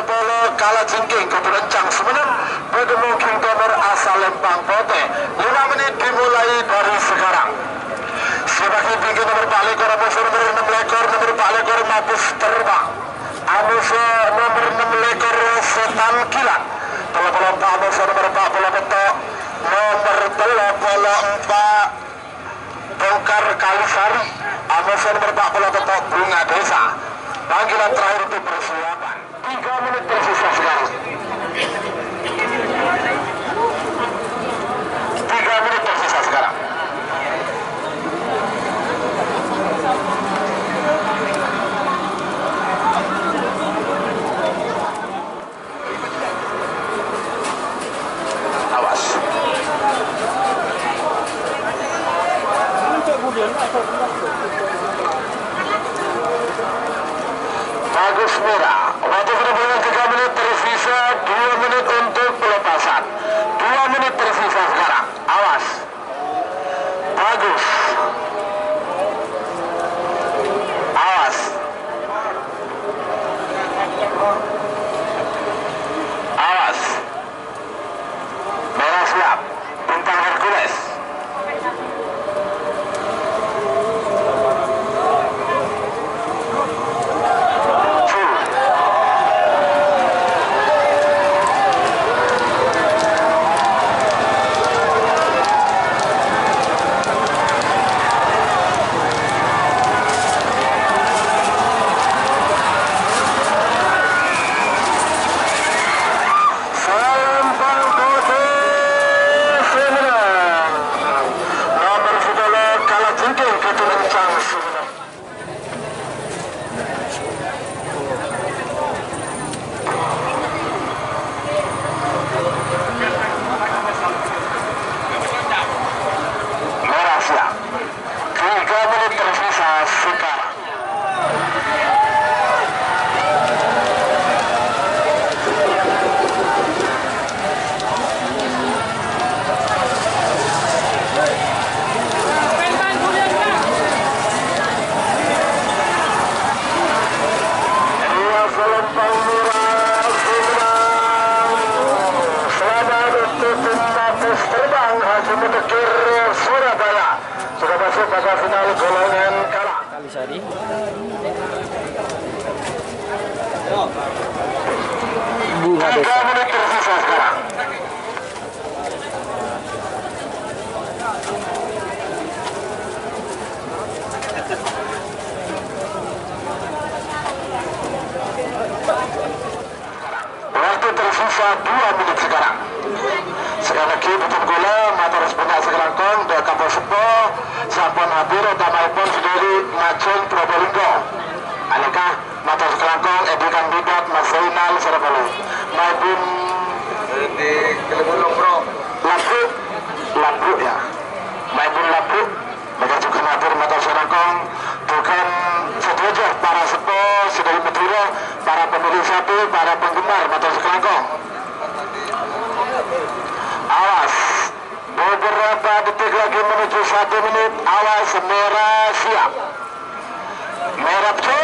Bolo kalah jengking keberencang semenit mungkin nomor asal Lempang Pote 5 menit dimulai dari sekarang. Sebagai tinggi nomor balik nomor 6 lekor nomor balik Mabus terbang Amuso nomor 6 lekor Setan Kilat Bola-bola Amuso nomor 4 bola betok nomor 4 Bongkar Kalisari Amuso nomor 4 bola betok Bunga Desa. Panggilan terakhir untuk persiapan 3 menit tersisa sekarang. 3 menit tersisa sekarang. Awas. Bagus Merah. Waktu penerbangan 3 menit tersisa, 2 menit untuk pelepasan. 2 menit tersisa sekarang. Awas. Bagus. Awas. Awas. Merah siap. Bintang Hercules. Kalisari. Bunga Desa. Waktu tersisa 2 menit sekarang. Sekali lagi betul gula motor sebenarnya sekelangkong dan kapal sepo sampun hadir utamaipun sendiri Macun Probolinggo. Anakah motor sekelangkong Edi Kandidat Mas Zainal Surabaya maupun di Kelebulong Bro Labu ya maupun Labu mereka juga hadir motor sekelangkong bukan saja para sepo sedari Madura, para pemilik sapi, para penggemar motor sekelangkong. Awas, beberapa detik lagi menuju 1 menit. Awas, merah siap. Merah betul.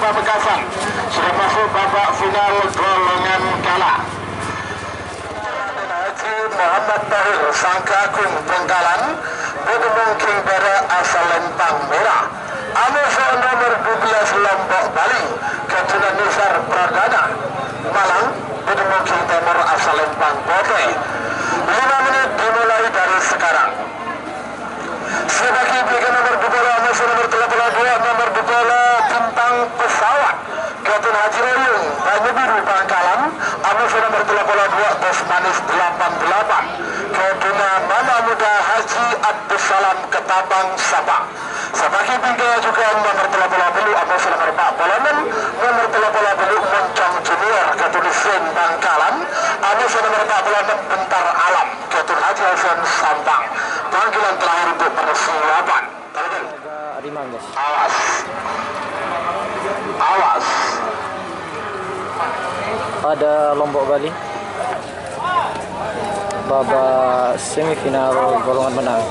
Pamekasan sudah masuk babak final golongan kalah. Haji Muhammad Tahir Sangka Agung Bengkalan Bedemung King Bara asal Lempang Merah Amuso nomor 12 Lombok Bali Ketunan Nusar Pradana Malang Bedemung King Timur asal Lempang Pote 5 menit dimulai dari sekarang. Sebagai bagi nomor bola Amuso nomor 32 nomor bola Bintang Pesawat Ketun Haji Royung Banyu Biru Bangkalan Amuso nomor 32 Bos Manis 88 Ketuna Mama Muda Haji Abdussalam Ketabang Sabang. Sebagai bingkai juga nomor 30 Amuso nomor 40 nomor 30 Moncong Junior Kepolisian Bangkalan, anu nomor 46 Bentar Alam, Ketua Haji Hasan Sambang. Panggilan terakhir untuk persiapan. Ariman, guys. Awas. Awas. Ada Lombok Bali. Babak semifinal golongan menang.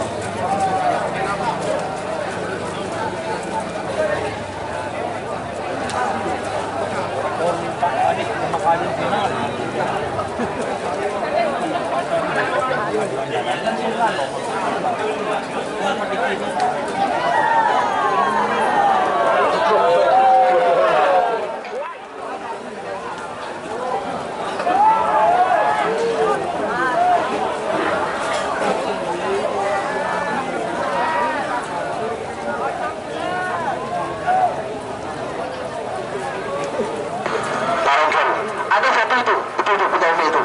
Ada satu itu punya Umi itu.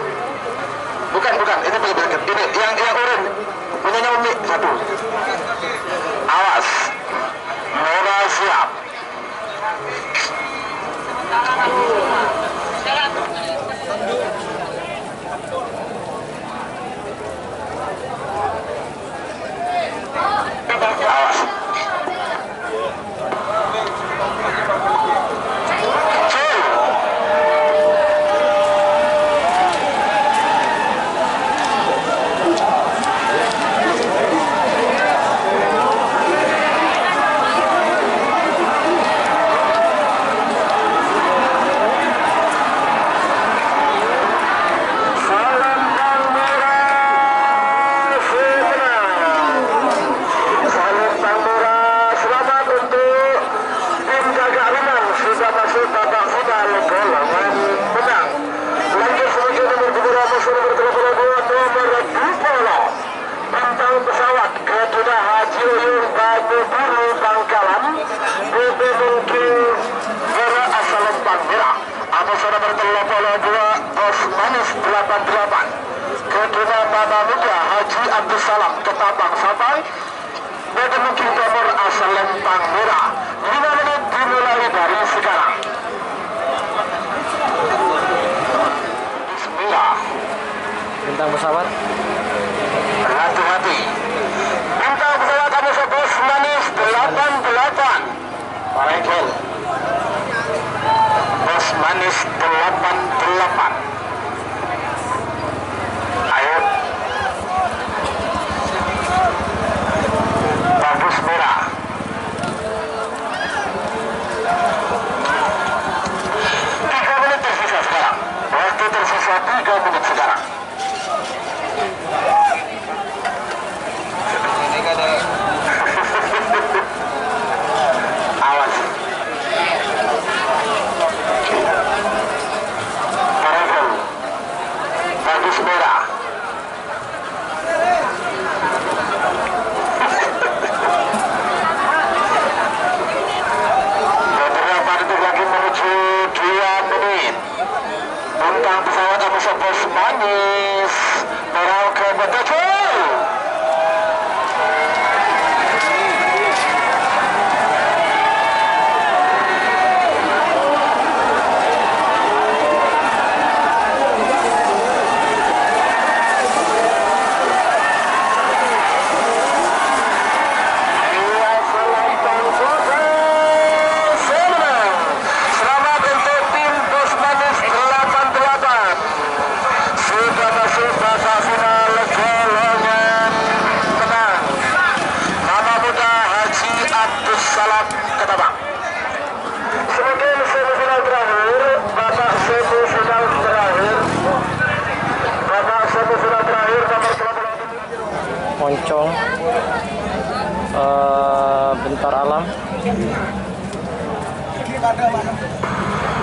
Bukan, ini punya Blanket. Ini yang oranye punyanya Umi satu. Awas, merah siap. Awas. Pesawat Ketua Haji Uyung Batu Biru Bangkalan BP mungkin asal Lempang Merah Amusana bertelepon 2 Os Manis 88 Ketua Baba Muda Haji Abdus Salam Ketapang sampai BP mungkin nomor asal Lempang Merah 5 menit dimulai dari sekarang. Bismillah. Bintang pesawat. Hati-hati. Bintang pesawat Abu Bos Manis 88. Parekel. Bos Manis 88. Ayo. Bagus merah. Tersisa sekarang. Waktu tersisa 3 menit sekarang. Awas. Parekel. Bagus merah. Beberapa detik lagi menuju 2 menit. Bintang pesawat Abu Bos Manis merah ke betul. Selamat untuk tim Bos Manis 88. Sudah masuk babak final golongan menang. Nama muda Haji Abdus Salam Ketapang. Semakin semifinal terakhir, babak semifinal terakhir nomor 88. Moncong. Bentar Alam.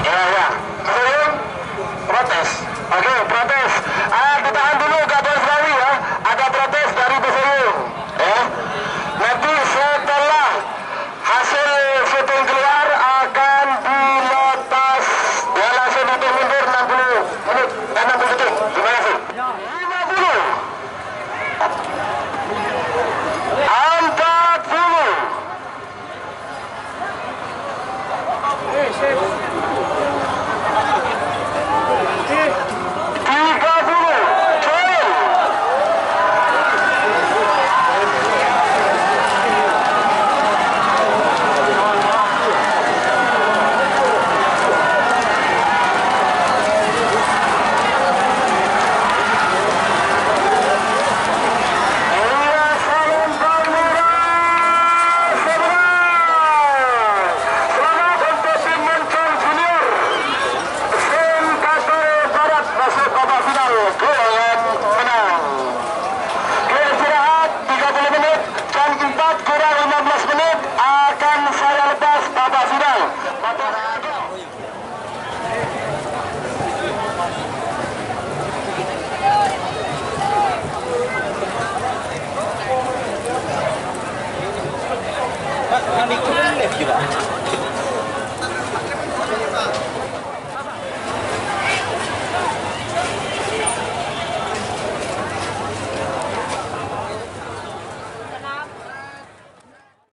Ya. Protes. Oke, protes. Ditahan dulu Kapolres Bali ya. Ada protes dari Besayung. Ya. Nanti setelah hasil syuting keluar akan dilepas. Ya langsung mundur 60 menit. 60 detik. Terima kasih. 50. 40. Mani Kuning juga.